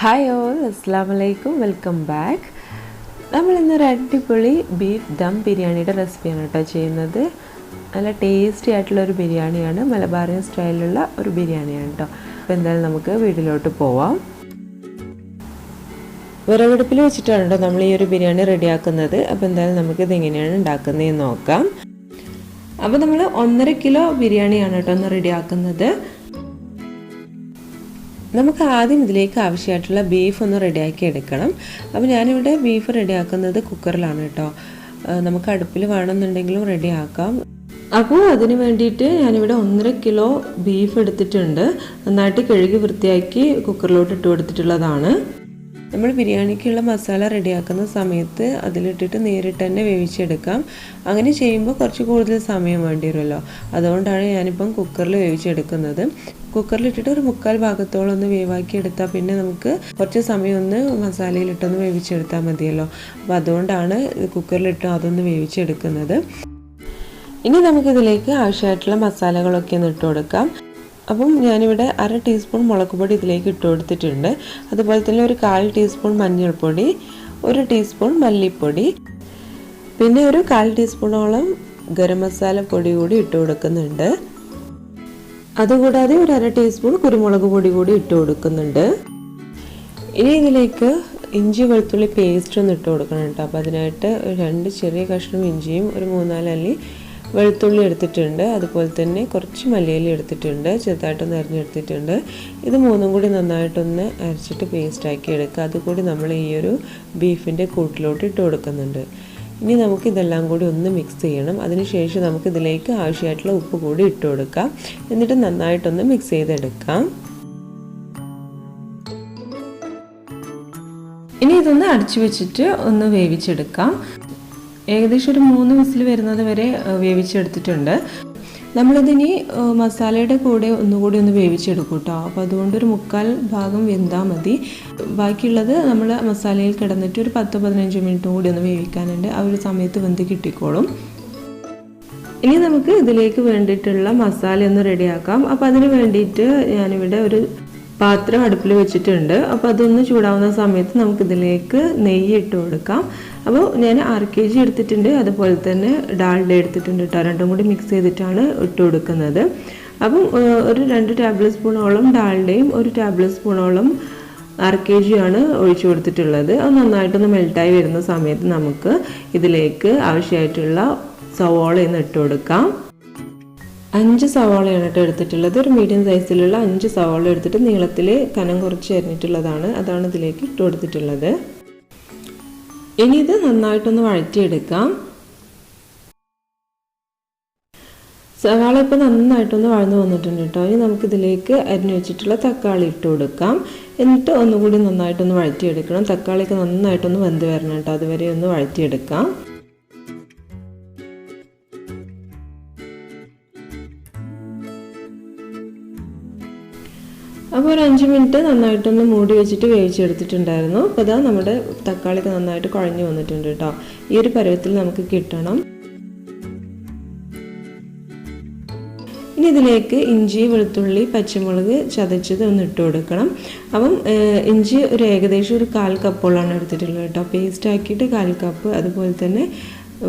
Hi all, അസ്സാം വലൈക്കും, welcome back. നമ്മൾ ഇന്നൊരു അടിപൊളി ബീഫ് ദം ബിരിയാണിയുടെ റെസിപ്പിയാണ് കേട്ടോ ചെയ്യുന്നത്. നല്ല ടേസ്റ്റി ആയിട്ടുള്ളൊരു ബിരിയാണിയാണ്, മലബാറിയൻ സ്റ്റൈലിലുള്ള ഒരു ബിരിയാണിയാണ് കേട്ടോ. അപ്പോൾ എന്തായാലും നമുക്ക് വീട്ടിലോട്ട് പോവാം. വിറകടുപ്പിൽ വെച്ചിട്ടാണ് കേട്ടോ നമ്മൾ ഈ ഒരു ബിരിയാണി റെഡിയാക്കുന്നത്. അപ്പോൾ എന്തായാലും നമുക്കിത് എങ്ങനെയാണ് ഉണ്ടാക്കുന്നതെന്ന് നോക്കാം. അപ്പോൾ നമ്മൾ 1.5 കിലോ ബിരിയാണിയാണ് കേട്ടോ ഒന്ന് റെഡിയാക്കുന്നത്. നമുക്ക് ആദ്യം ഇതിലേക്ക് ആവശ്യമായിട്ടുള്ള ബീഫ് ഒന്ന് റെഡിയാക്കി എടുക്കണം. അപ്പോൾ ഞാനിവിടെ ബീഫ് റെഡിയാക്കുന്നത് കുക്കറിലാണ് കേട്ടോ. നമുക്ക് അടുപ്പിൽ വേണമെന്നുണ്ടെങ്കിലും റെഡിയാക്കാം. അപ്പോൾ അതിന് വേണ്ടിയിട്ട് ഞാനിവിടെ 1.5 കിലോ ബീഫ് എടുത്തിട്ടുണ്ട്. നന്നായിട്ട് കഴുകി വൃത്തിയാക്കി കുക്കറിലോട്ട് ഇട്ട് കൊടുത്തിട്ടുള്ളതാണ്. നമ്മൾ ബിരിയാണിക്കുള്ള മസാല റെഡിയാക്കുന്ന സമയത്ത് അതിലിട്ടിട്ട് നേരിട്ട് തന്നെ വേവിച്ചെടുക്കാം. അങ്ങനെ ചെയ്യുമ്പോൾ കുറച്ച് കൂടുതൽ സമയം വേണ്ടി വരുമല്ലോ. അതുകൊണ്ടാണ് ഞാനിപ്പം കുക്കറിൽ വേവിച്ചെടുക്കുന്നത്. കുക്കറിലിട്ടിട്ട് ഒരു 3/4 ഭാഗത്തോളം ഒന്ന് വേവാക്കി എടുത്താൽ പിന്നെ നമുക്ക് കുറച്ച് സമയം ഒന്ന് മസാലയിലിട്ടൊന്ന് വേവിച്ചെടുത്താൽ മതിയല്ലോ. അപ്പോൾ അതുകൊണ്ടാണ് കുക്കറിലിട്ട് അതൊന്ന് വേവിച്ചെടുക്കുന്നത്. ഇനി നമുക്കിതിലേക്ക് ആവശ്യമായിട്ടുള്ള മസാലകളൊക്കെ ഒന്ന് ഇട്ട് കൊടുക്കാം. അപ്പം ഞാനിവിടെ 1/2 ടീസ്പൂൺ മുളക് പൊടി ഇതിലേക്ക് ഇട്ട് കൊടുത്തിട്ടുണ്ട്. അതുപോലെ തന്നെ ഒരു 1/4 ടീസ്പൂൺ മഞ്ഞൾപ്പൊടി, 1 ടീസ്പൂൺ മല്ലിപ്പൊടി, പിന്നെ ഒരു 1/4 ടീസ്പൂണോളം ഗരം മസാല പൊടി കൂടി ഇട്ട് കൊടുക്കുന്നുണ്ട്. അതുകൂടാതെ ഒരു 1/2 ടീസ്പൂൺ കുരുമുളക് പൊടി കൂടി ഇട്ട് കൊടുക്കുന്നുണ്ട്. ഇനി ഇതിലേക്ക് ഇഞ്ചി വെളുത്തുള്ളി പേസ്റ്റ് ഒന്ന് ഇട്ട് കൊടുക്കണം കേട്ടോ. അപ്പോൾ അതിനായിട്ട് 2 ചെറിയ കഷ്ണം ഇഞ്ചിയും ഒരു 3-4 അല്ലി വെളുത്തുള്ളി എടുത്തിട്ടുണ്ട്. അതുപോലെ തന്നെ കുറച്ച് മല്ലിയില എടുത്തിട്ടുണ്ട്, ചെറുതായിട്ടൊന്ന് അരിഞ്ഞെടുത്തിട്ടുണ്ട്. ഇത് മൂന്നും കൂടി നന്നായിട്ടൊന്ന് അരച്ചിട്ട് പേസ്റ്റാക്കി എടുക്കുക. അതുകൂടി നമ്മൾ ഈ ഒരു ബീഫിൻ്റെ കൂട്ടിലോട്ട് ഇട്ട് കൊടുക്കുന്നുണ്ട്. ഇനി നമുക്ക് ഇതെല്ലാം കൂടി ഒന്ന് മിക്സ് ചെയ്യണം. അതിനുശേഷം നമുക്ക് ഇതിലേക്ക് ആവശ്യമായിട്ടുള്ള ഉപ്പ് കൂടി ഇട്ട് കൊടുക്കാം. എന്നിട്ട് നന്നായിട്ടൊന്ന് മിക്സ് ചെയ്തെടുക്കാം. ഇനി ഇതൊന്ന് അടച്ചു വെച്ചിട്ട് ഒന്ന് വേവിച്ചെടുക്കാം. ഏകദേശം ഒരു 3 വിസിൽ വരുന്നത് വരെ വേവിച്ചെടുത്തിട്ടുണ്ട്. നമ്മളിതിനി മസാലയുടെ കൂടെ ഒന്നുകൂടി ഒന്ന് വേവിച്ചെടുക്കും കേട്ടോ. അപ്പോൾ അതുകൊണ്ട് ഒരു 3/4 ഭാഗം വെന്താൽ മതി. ബാക്കിയുള്ളത് നമ്മൾ മസാലയിൽ കിടന്നിട്ട് ഒരു 10-15 മിനിറ്റും കൂടി ഒന്ന് വേവിക്കാനുണ്ട്. ആ ഒരു സമയത്ത് വെന്ത് കിട്ടിക്കോളും. ഇനി നമുക്ക് ഇതിലേക്ക് വേണ്ടിയിട്ടുള്ള മസാല ഒന്ന് റെഡിയാക്കാം. അപ്പോൾ അതിന് വേണ്ടിയിട്ട് ഞാനിവിടെ ഒരു പാത്രം അടുപ്പിൽ വെച്ചിട്ടുണ്ട്. അപ്പോൾ അതൊന്ന് ചൂടാവുന്ന സമയത്ത് നമുക്കിതിലേക്ക് നെയ്യ് ഇട്ട് കൊടുക്കാം. അപ്പോൾ ഞാൻ 6 kg എടുത്തിട്ടുണ്ട്. അതുപോലെ തന്നെ ഡാൽഡ എടുത്തിട്ടുണ്ട് കേട്ടോ. രണ്ടും കൂടി മിക്സ് ചെയ്തിട്ടാണ് ഇട്ട് കൊടുക്കുന്നത്. അപ്പം ഒരു 2 ടേബിൾ സ്പൂണോളം ഡാൽഡയും 1 ടേബിൾ സ്പൂണോളം 6 kg ആണ് ഒഴിച്ചു കൊടുത്തിട്ടുള്ളത്. അത് നന്നായിട്ടൊന്ന് മെൽറ്റായി വരുന്ന സമയത്ത് നമുക്ക് ഇതിലേക്ക് ആവശ്യമായിട്ടുള്ള സവോള ഒന്ന് ഇട്ട് കൊടുക്കാം. 5 സവാളയാണ് കേട്ടോ എടുത്തിട്ടുള്ളത്. ഒരു മീഡിയം സൈസിലുള്ള 5 സവാള എടുത്തിട്ട് നീളത്തിൽ കനം കുറച്ച് അരിഞ്ഞിട്ടുള്ളതാണ്. അതാണ് ഇതിലേക്ക് ഇട്ട് കൊടുത്തിട്ടുള്ളത്. ഇനി ഇത് നന്നായിട്ടൊന്ന് വഴറ്റിയെടുക്കാം. സവാള ഇപ്പോൾ നന്നായിട്ടൊന്ന് വഴന്നു വന്നിട്ടുണ്ട് കേട്ടോ. ഇനി നമുക്കിതിലേക്ക് അരിഞ്ഞു വെച്ചിട്ടുള്ള തക്കാളി ഇട്ട് കൊടുക്കാം. എന്നിട്ട് ഒന്നുകൂടി നന്നായിട്ടൊന്ന് വഴറ്റിയെടുക്കണം. തക്കാളിയൊക്കെ നന്നായിട്ടൊന്ന് വെന്ത് വരണം കേട്ടോ. അതുവരെ ഒന്ന് വഴറ്റിയെടുക്കാം. അപ്പോൾ ഒരു 5 മിനിറ്റ് നന്നായിട്ടൊന്ന് മൂടി വെച്ചിട്ട് വേവിച്ചെടുത്തിട്ടുണ്ടായിരുന്നു. അപ്പോൾ അതാ നമ്മുടെ തക്കാളിക്ക് നന്നായിട്ട് കുഴഞ്ഞു വന്നിട്ടുണ്ട് കേട്ടോ. ഈ ഒരു പരുവത്തിൽ നമുക്ക് കിട്ടണം. ഇനി ഇതിലേക്ക് ഇഞ്ചി, വെളുത്തുള്ളി, പച്ചമുളക് ചതച്ചത് ഒന്ന് ഇട്ട് കൊടുക്കണം. അപ്പം ഇഞ്ചി ഒരു ഏകദേശം ഒരു 1/4 കപ്പോളാണ് എടുത്തിട്ടുള്ളത് കേട്ടോ. പേസ്റ്റ് ആക്കിയിട്ട് 1/4 കപ്പ്. അതുപോലെ തന്നെ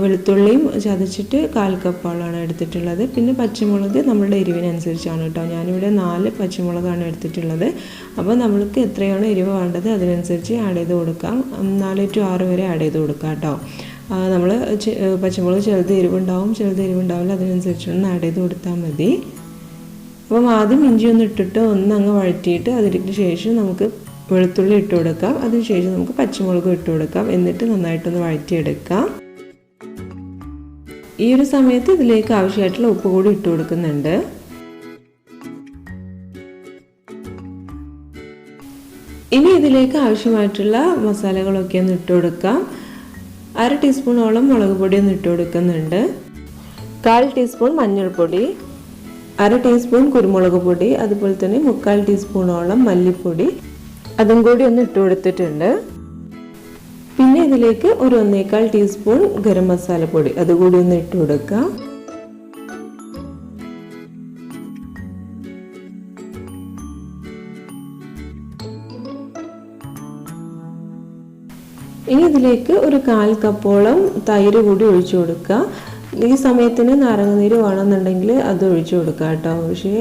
വെളുത്തുള്ളിയും ചതച്ചിട്ട് 1/4 കപ്പോളാണ് എടുത്തിട്ടുള്ളത്. പിന്നെ പച്ചമുളക് നമ്മളുടെ എരിവിനനുസരിച്ചാണ് കേട്ടോ. ഞാനിവിടെ 4 പച്ചമുളകാണ് എടുത്തിട്ടുള്ളത്. അപ്പോൾ നമ്മൾക്ക് എത്രയാണോ എരിവ് വേണ്ടത് അതിനനുസരിച്ച് ആഡ് ചെയ്ത് കൊടുക്കാം. 4 to 6 വരെ ആഡ് ചെയ്ത് കൊടുക്കാം കേട്ടോ. നമ്മൾ പച്ചമുളക് ചിലത് എരിവുണ്ടാവും, ചിലത് എരിവുണ്ടാവില്ല. അതിനനുസരിച്ചൊന്ന് ആഡ് ചെയ്ത് കൊടുത്താൽ മതി. അപ്പം ആദ്യം ഇഞ്ചി ഒന്ന് ഇട്ടിട്ട് ഒന്ന് അങ്ങ് വഴറ്റിയിട്ട് അതിന് ശേഷം നമുക്ക് വെളുത്തുള്ളി ഇട്ട് കൊടുക്കാം. അതിനുശേഷം നമുക്ക് പച്ചമുളകും ഇട്ട് കൊടുക്കാം. എന്നിട്ട് നന്നായിട്ടൊന്ന് വഴറ്റിയെടുക്കാം. ഈ ഒരു സമയത്ത് ഇതിലേക്ക് ആവശ്യമായിട്ടുള്ള ഉപ്പ് കൂടി ഇട്ട് കൊടുക്കുന്നുണ്ട്. ഇനി ഇതിലേക്ക് ആവശ്യമായിട്ടുള്ള മസാലകളൊക്കെ ഒന്ന് ഇട്ട് കൊടുക്കാം. 1/2 ടീസ്പൂണോളം മുളക് പൊടി ഒന്ന് ഇട്ട് കൊടുക്കുന്നുണ്ട്. 1/4 ടീസ്പൂൺ മഞ്ഞൾപ്പൊടി, 1/2 ടീസ്പൂൺ കുരുമുളക് പൊടി, അതുപോലെ തന്നെ 3/4 ടീസ്പൂണോളം മല്ലിപ്പൊടി അതും കൂടി ഒന്ന് ഇട്ട് കൊടുത്തിട്ടുണ്ട്. പിന്നെ ഇതിലേക്ക് ഒരു 1/4 ടീസ്പൂൺ ഗരം മസാല പൊടി അതുകൂടി ഒന്ന് ഇട്ട് കൊടുക്കാം. ഇനി ഇതിലേക്ക് ഒരു 1/4 കപ്പോളം തൈര് കൂടി ഒഴിച്ചു കൊടുക്കുക. ഈ സമയത്തിന് നാരങ്ങനീര് വേണമെന്നുണ്ടെങ്കിൽ അത് ഒഴിച്ചു കൊടുക്കുക കേട്ടോ. പക്ഷേ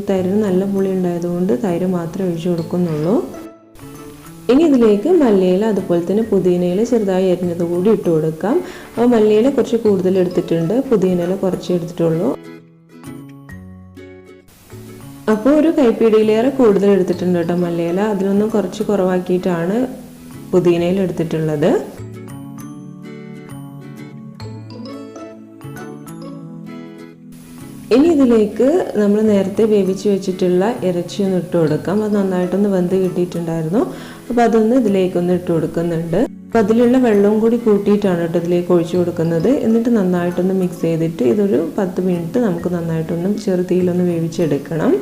തൈരിന് നല്ല പുളി ഉണ്ടായതുകൊണ്ട് തൈര് മാത്രമേ ഒഴിച്ചു കൊടുക്കുന്നുള്ളൂ. ഇനി ഇതിലേക്ക് മല്ലിയില അതുപോലെ തന്നെ പുതിനയില ചെറുതായി അരിഞ്ഞത് കൂടി ഇട്ട് കൊടുക്കാം. അപ്പോൾ മല്ലിയില കുറച്ച് കൂടുതൽ എടുത്തിട്ടുണ്ട്, പുതിനയില കുറച്ച് എടുത്തിട്ടുള്ളൂ. അപ്പോൾ ഒരു കൈപ്പിടിയിലേറെ കൂടുതൽ എടുത്തിട്ടുണ്ട് കേട്ടോ മല്ലിയില. അതിലൊന്നും കുറച്ച് കുറവാക്കിയിട്ടാണ് പുതിനയില എടുത്തിട്ടുള്ളത്. ഇനി ഇതിലേക്ക് നമ്മൾ നേരത്തെ വേവിച്ച് വെച്ചിട്ടുള്ള ഇറച്ചിയൊന്ന് ഇട്ട് കൊടുക്കാം. അത് നന്നായിട്ടൊന്ന് വെന്ത് കിട്ടിയിട്ടുണ്ടായിരുന്നു. അപ്പോൾ അതൊന്ന് ഇതിലേക്കൊന്ന് ഇട്ട് കൊടുക്കുന്നുണ്ട്. അപ്പോൾ അതിലുള്ള വെള്ളവും കൂടി കൂട്ടിയിട്ടാണ് കേട്ടോ ഇതിലേക്ക് ഒഴിച്ചു കൊടുക്കുന്നത്. എന്നിട്ട് നന്നായിട്ടൊന്ന് മിക്സ് ചെയ്തിട്ട് ഇതൊരു 10 മിനിറ്റ് നമുക്ക് നന്നായിട്ടൊന്ന് ചെറുതീയിലൊന്ന് വേവിച്ചെടുക്കണം.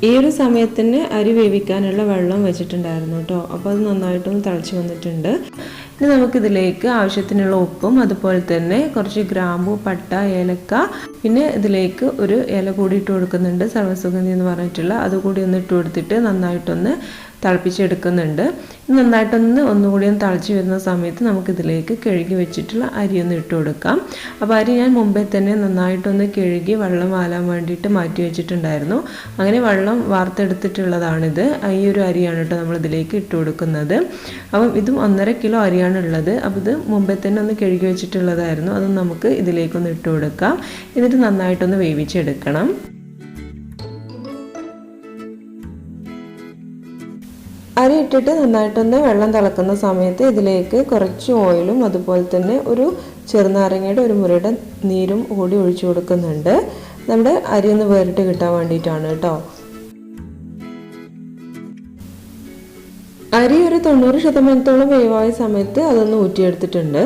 ഈ ഒരു സമയത്തിന് അരി വേവിക്കാനുള്ള വെള്ളം വെച്ചിട്ടുണ്ടായിരുന്നു കേട്ടോ. അപ്പോൾ അത് നന്നായിട്ടൊന്ന് തിളച്ച് വന്നിട്ടുണ്ട്. ഇനി നമുക്കിതിലേക്ക് ആവശ്യത്തിനുള്ള ഉപ്പും അതുപോലെ തന്നെ കുറച്ച് ഗ്രാമ്പു, പട്ട, ഏലക്ക, പിന്നെ ഇതിലേക്ക് ഒരു ഇല കൂടി ഇട്ട് കൊടുക്കുന്നുണ്ട്, സർവ്വസുഗന്ധി എന്ന് പറഞ്ഞിട്ടുള്ള. അതുകൂടി ഒന്ന് ഇട്ട് കൊടുത്തിട്ട് നന്നായിട്ടൊന്ന് തിളപ്പിച്ചെടുക്കുന്നുണ്ട്. നന്നായിട്ടൊന്ന് ഒന്നുകൂടി ഒന്ന് തിളച്ച് വരുന്ന സമയത്ത് നമുക്കിതിലേക്ക് കഴുകി വെച്ചിട്ടുള്ള അരി ഒന്ന് ഇട്ട് കൊടുക്കാം. അപ്പോൾ അരി ഞാൻ മുമ്പേ തന്നെ നന്നായിട്ടൊന്ന് കഴുകി വെള്ളം വാലാൻ വേണ്ടിയിട്ട് മാറ്റി വെച്ചിട്ടുണ്ടായിരുന്നു. അങ്ങനെ വെള്ളം വാർത്തെടുത്തിട്ടുള്ളതാണിത്. ഈ ഒരു അരിയാണ് കേട്ടോ നമ്മളിതിലേക്ക് ഇട്ട് കൊടുക്കുന്നത്. അപ്പം ഇതും 1.5 കിലോ അരിയാണ് ഉള്ളത്. അപ്പോൾ ഇത് മുമ്പേ തന്നെ ഒന്ന് കഴുകി വെച്ചിട്ടുള്ളതായിരുന്നു. അതും നമുക്ക് ഇതിലേക്കൊന്ന് ഇട്ട് കൊടുക്കാം. എന്നിട്ട് നന്നായിട്ടൊന്ന് വേവിച്ചെടുക്കണം. അരി ഇട്ടിട്ട് നന്നായിട്ടൊന്ന് വെള്ളം തിളക്കുന്ന സമയത്ത് ഇതിലേക്ക് കുറച്ച് ഓയിലും അതുപോലെ തന്നെ ഒരു ചെറുനാരങ്ങയുടെ ഒരു മുറിയുടെ നീരും കൂടി ഒഴിച്ചു കൊടുക്കുന്നുണ്ട്. നമ്മുടെ അരി ഒന്ന് വേറിട്ട് കിട്ടാൻ വേണ്ടിയിട്ടാണ് കേട്ടോ. അരി ഒരു 90% വേവായ സമയത്ത് അതൊന്ന് ഊറ്റിയെടുത്തിട്ടുണ്ട്.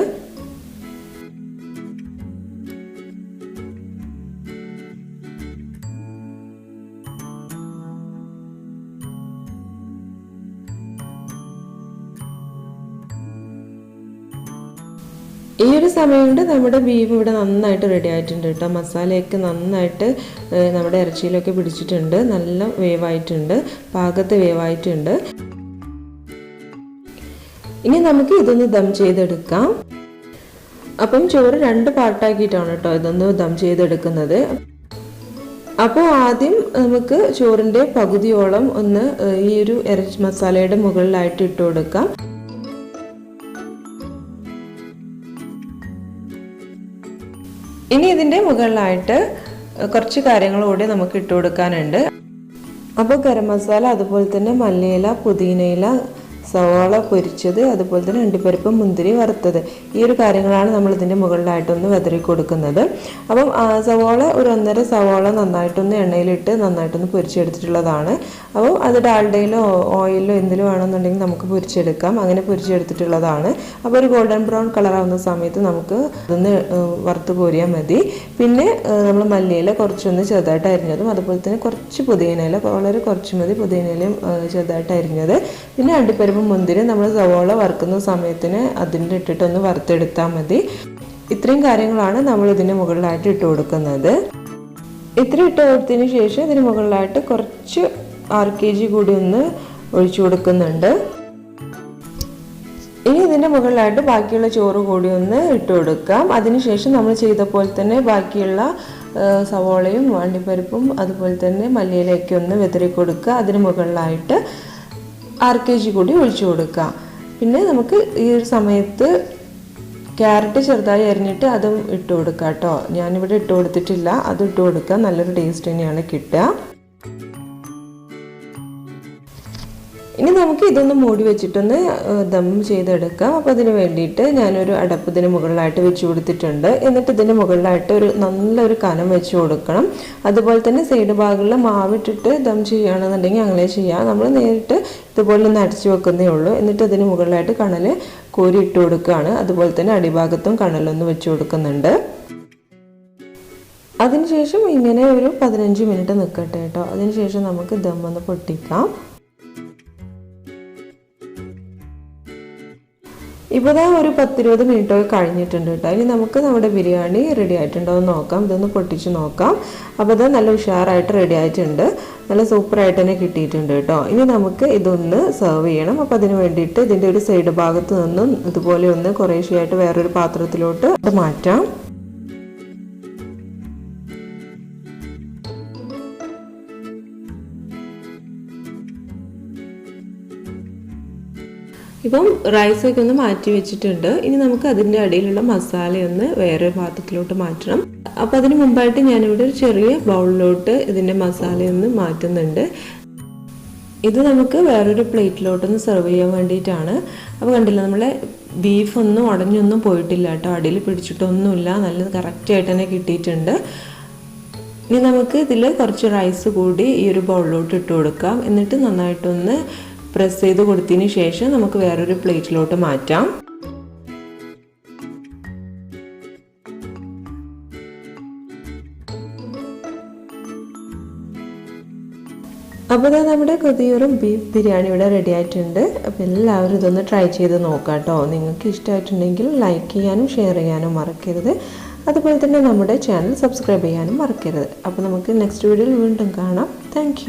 ഈ ഒരു സമയം കൊണ്ട് നമ്മുടെ ബീഫ് ഇവിടെ നന്നായിട്ട് റെഡി ആയിട്ടുണ്ട് കേട്ടോ. മസാലയൊക്കെ നന്നായിട്ട് നമ്മുടെ ഇറച്ചിയിലൊക്കെ പിടിച്ചിട്ടുണ്ട്. നല്ല വേവായിട്ടുണ്ട്, പാകത്ത് വേവായിട്ടുണ്ട്. ഇനി നമുക്ക് ഇതൊന്ന് ദം ചെയ്തെടുക്കാം. അപ്പം ചോറ് 2 പാർട്ടാക്കിയിട്ടാണ് കേട്ടോ ഇതൊന്ന് ദം ചെയ്തെടുക്കുന്നത്. അപ്പോൾ ആദ്യം നമുക്ക് ചോറിൻ്റെ പകുതിയോളം ഒന്ന് ഈ ഒരു ഇറച്ചി മസാലയുടെ മുകളിലായിട്ട് ഇട്ട് കൊടുക്കാം. ഇനി ഇതിൻ്റെ മുകളിലായിട്ട് കുറച്ച് കാര്യങ്ങൾ കൂടി നമുക്ക് ഇട്ട് കൊടുക്കാനുണ്ട്. അപ്പോൾ ഗരം മസാല, അതുപോലെ തന്നെ മല്ലിയില, പുതിനയില, സവാള പൊരിച്ചത്, അതുപോലെ തന്നെ അണ്ടിപ്പരിപ്പ്, മുന്തിരി വറുത്തത്, ഈ ഒരു കാര്യങ്ങളാണ് നമ്മൾ ഇതിൻ്റെ മുകളിലായിട്ടൊന്ന് വെതറി കൊടുക്കുന്നത്. അപ്പം സവാള ഒരു 1.5 സവാള നന്നായിട്ടൊന്ന് എണ്ണയിലിട്ട് നന്നായിട്ടൊന്ന് പൊരിച്ചെടുത്തിട്ടുള്ളതാണ്. അപ്പോൾ അത് ഡാൽഡയിലോ ഓയിലോ എന്തിലും വേണമെന്നുണ്ടെങ്കിൽ നമുക്ക് പൊരിച്ചെടുക്കാം. അങ്ങനെ പൊരിച്ചെടുത്തിട്ടുള്ളതാണ്. അപ്പോൾ ഒരു ഗോൾഡൻ ബ്രൗൺ കളറാവുന്ന സമയത്ത് നമുക്ക് അതൊന്ന് വറുത്ത് കോരിയാൽ മതി. പിന്നെ നമ്മൾ മല്ലിയില കുറച്ചൊന്ന് ചെറുതായിട്ട് അരിഞ്ഞതും, അതുപോലെ തന്നെ കുറച്ച് പുതിനയില, വളരെ കുറച്ച് മതി പുതിനയിലയും ചെറുതായിട്ട് അരിഞ്ഞത്, പിന്നെ അണ്ടിപ്പരിപ്പ്, മുന്തിരി നമ്മൾ സവാള വറുക്കുന്ന സമയത്തിന് അതിൻ്റെ ഇട്ടിട്ടൊന്ന് വറുത്തെടുത്താൽ മതി. ഇത്രയും കാര്യങ്ങളാണ് നമ്മൾ ഇതിന് മുകളിലായിട്ട് ഇട്ട് കൊടുക്കുന്നത്. ഇത്ര ഇട്ട് കൊടുത്തതിന് ശേഷം ഇതിന് മുകളിലായിട്ട് കുറച്ച് 6 kg കൂടി ഒന്ന് ഒഴിച്ചു കൊടുക്കുന്നുണ്ട്. ഇനി ഇതിൻ്റെ മുകളിലായിട്ട് ബാക്കിയുള്ള ചോറ് കൂടി ഒന്ന് ഇട്ട് കൊടുക്കാം. അതിനുശേഷം നമ്മൾ ചെയ്ത പോലെ തന്നെ ബാക്കിയുള്ള സവാളയും അണ്ടിപ്പരിപ്പും അതുപോലെ തന്നെ മല്ലിയിലയൊക്കെ ഒന്ന് വെതറി കൊടുക്കുക. അതിന് മുകളിലായിട്ട് 6 kg കൂടി ഒഴിച്ചു കൊടുക്കുക. പിന്നെ നമുക്ക് ഈ ഒരു സമയത്ത് ക്യാരറ്റ് ചെറുതായി അരിഞ്ഞിട്ട് അതും ഇട്ട് കൊടുക്കുക കേട്ടോ. ഞാനിവിടെ ഇട്ട് കൊടുത്തിട്ടില്ല, അത് ഇട്ട് കൊടുക്കുക. നല്ലൊരു ടേസ്റ്റ് തന്നെയാണ് കിട്ടുക. ഇനി നമുക്ക് ഇതൊന്ന് മൂടി വെച്ചിട്ടൊന്ന് ദം ചെയ്തെടുക്കാം. അപ്പോൾ അതിന് വേണ്ടിയിട്ട് ഞാനൊരു അടപ്പ് ഇതിന് മുകളിലായിട്ട് വെച്ച് കൊടുത്തിട്ടുണ്ട്. എന്നിട്ട് ഇതിന് മുകളിലായിട്ട് നല്ലൊരു കനം വെച്ച് കൊടുക്കണം. അതുപോലെ തന്നെ സൈഡ് ഭാഗങ്ങളിൽ മാവിട്ടിട്ട് ദം ചെയ്യുകയാണെന്നുണ്ടെങ്കിൽ അങ്ങനെ ചെയ്യാം. നമ്മൾ നേരിട്ട് ഇതുപോലെ ഒന്ന് അടച്ചു വെക്കുന്നേ ഉള്ളൂ. എന്നിട്ട് ഇതിന് മുകളിലായിട്ട് കണൽ കോരി ഇട്ട് കൊടുക്കുകയാണ്. അതുപോലെ തന്നെ അടിഭാഗത്തും കണലൊന്ന് വെച്ച് കൊടുക്കുന്നുണ്ട്. അതിനുശേഷം ഇങ്ങനെ ഒരു 15 മിനിറ്റ് നിൽക്കട്ടെ കേട്ടോ. അതിനുശേഷം നമുക്ക് ദം ഒന്ന് പൊട്ടിക്കാം. ഇപ്പോൾ ദാ ഒരു 10-20 മിനിറ്റൊക്കെ കഴിഞ്ഞിട്ടുണ്ട് കേട്ടോ. ഇനി നമുക്ക് നമ്മുടെ ബിരിയാണി റെഡി ആയിട്ടുണ്ടോ എന്ന് നോക്കാം. ഇതൊന്ന് പൊട്ടിച്ച് നോക്കാം. അപ്പോൾ ഇത് നല്ല ഉഷാറായിട്ട് റെഡി ആയിട്ടുണ്ട്. നല്ല സൂപ്പറായിട്ട് തന്നെ കിട്ടിയിട്ടുണ്ട് കേട്ടോ. ഇനി നമുക്ക് ഇതൊന്ന് സെർവ് ചെയ്യണം. അപ്പോൾ അതിന് വേണ്ടിയിട്ട് ഇതിൻ്റെ ഒരു സൈഡ് ഭാഗത്ത് നിന്നും ഇതുപോലെ ഒന്ന് കുറേശ്ശെയായിട്ട് വേറൊരു പാത്രത്തിലോട്ട് മാറ്റാം. ഇപ്പം റൈസൊക്കെ ഒന്ന് മാറ്റി വെച്ചിട്ടുണ്ട്. ഇനി നമുക്ക് അതിൻ്റെ അടിയിലുള്ള മസാലയൊന്ന് വേറെ പാത്രത്തിലോട്ട് മാറ്റണം. അപ്പോൾ അതിന് മുമ്പായിട്ട് ഞാനിവിടെ ഒരു ചെറിയ ബൗളിലോട്ട് ഇതിൻ്റെ മസാലയൊന്ന് മാറ്റുന്നുണ്ട്. ഇത് നമുക്ക് വേറൊരു പ്ലേറ്റിലോട്ടൊന്ന് സെർവ് ചെയ്യാൻ വേണ്ടിയിട്ടാണ്. അപ്പോൾ കണ്ടില്ല, നമ്മളെ ബീഫൊന്നും ഉടഞ്ഞൊന്നും പോയിട്ടില്ല കേട്ടോ. അടിയിൽ പിടിച്ചിട്ടൊന്നുമില്ല. നല്ല കറക്റ്റായിട്ട് തന്നെ കിട്ടിയിട്ടുണ്ട്. ഇനി നമുക്ക് ഇതിൽ കുറച്ച് റൈസ് കൂടി ഈ ഒരു ബൗളിലോട്ട് ഇട്ട് കൊടുക്കാം. എന്നിട്ട് നന്നായിട്ടൊന്ന് പ്രസ് ചെയ്ത് കൊടുത്തതിന് ശേഷം നമുക്ക് വേറൊരു പ്ലേറ്റിലോട്ട് മാറ്റാം. അപ്പോൾ നമ്മുടെ കൊതിയൂറും ബീഫ് ബിരിയാണി ഇവിടെ റെഡി ആയിട്ടുണ്ട്. അപ്പോൾ എല്ലാവരും ഇതൊന്ന് ട്രൈ ചെയ്ത് നോക്കാം കേട്ടോ. നിങ്ങൾക്ക് ഇഷ്ടമായിട്ടുണ്ടെങ്കിൽ ലൈക്ക് ചെയ്യാനും ഷെയർ ചെയ്യാനും മറക്കരുത്. അതുപോലെ തന്നെ നമ്മുടെ ചാനൽ സബ്സ്ക്രൈബ് ചെയ്യാനും മറക്കരുത്. അപ്പോൾ നമുക്ക് നെക്സ്റ്റ് വീഡിയോയിൽ വീണ്ടും കാണാം. താങ്ക്